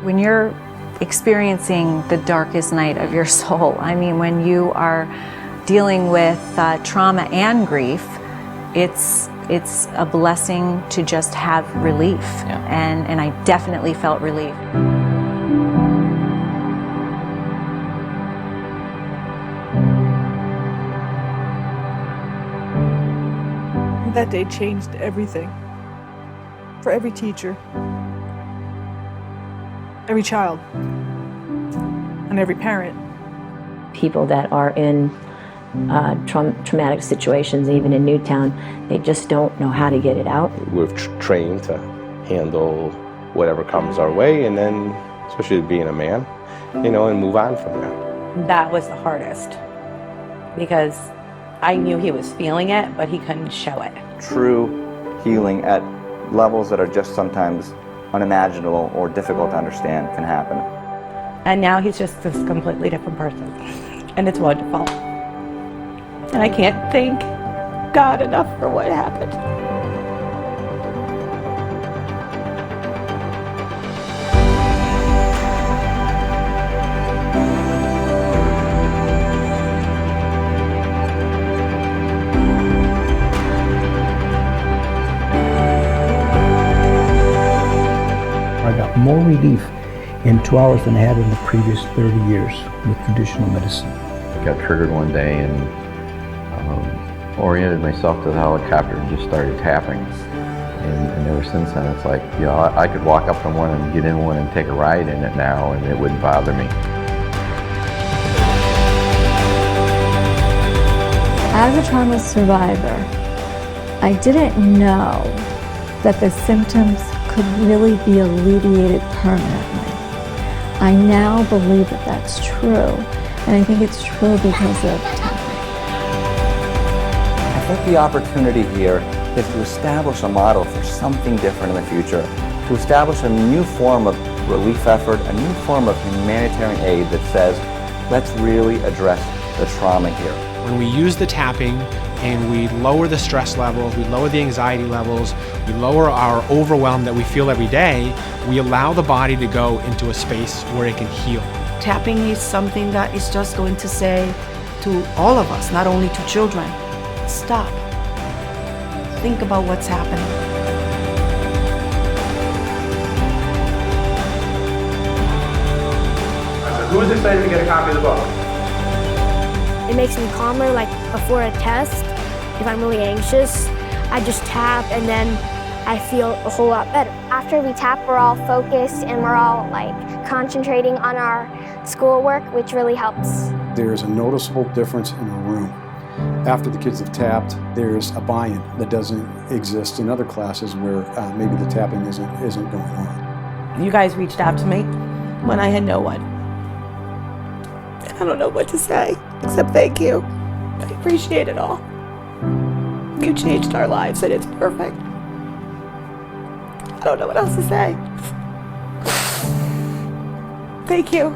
When you're experiencing the darkest night of your soul, I mean, when you are dealing with trauma and grief, it's a blessing to just have relief. Yeah. And I definitely felt relief. That day changed everything. For every teacher, every child, and every parent. People that are in traumatic situations, even in Newtown, they just don't know how to get it out. We're trained to handle whatever comes our way, and then, especially being a man, you know, and move on from that. That was the hardest, because I knew he was feeling it, but he couldn't show it. True healing at levels that are just sometimes unimaginable or difficult to understand can happen. And now he's just this completely different person, and it's wonderful. And I can't thank God enough for what happened. I got more relief in 2 hours than I had in the previous 30 years with traditional medicine. I got triggered one day and oriented myself to the helicopter and just started tapping. And ever since then, it's like, you know, I could walk up to one and get in one and take a ride in it now, and it wouldn't bother me. As a trauma survivor, I didn't know that the symptoms could really be alleviated permanently. I now believe that that's true, and I think it's true because of tapping. I think the opportunity here is to establish a model for something different in the future, to establish a new form of relief effort, a new form of humanitarian aid that says, let's really address the trauma here. When we use the tapping and we lower the stress levels, we lower the anxiety levels, we lower our overwhelm that we feel every day, we allow the body to go into a space where it can heal. Tapping is something that is just going to say to all of us, not only to children, stop. Think about what's happening. Who is excited to get a copy of the book? It makes me calmer, like before a test. If I'm really anxious, I just tap and then I feel a whole lot better. After we tap, we're all focused and we're all like concentrating on our schoolwork, which really helps. There's a noticeable difference in the room. After the kids have tapped, there's a buy-in that doesn't exist in other classes where maybe the tapping isn't going on. You guys reached out to me when I had no one. I don't know what to say, except thank you. I appreciate it all. You changed our lives and it's perfect. I don't know what else to say. Thank you.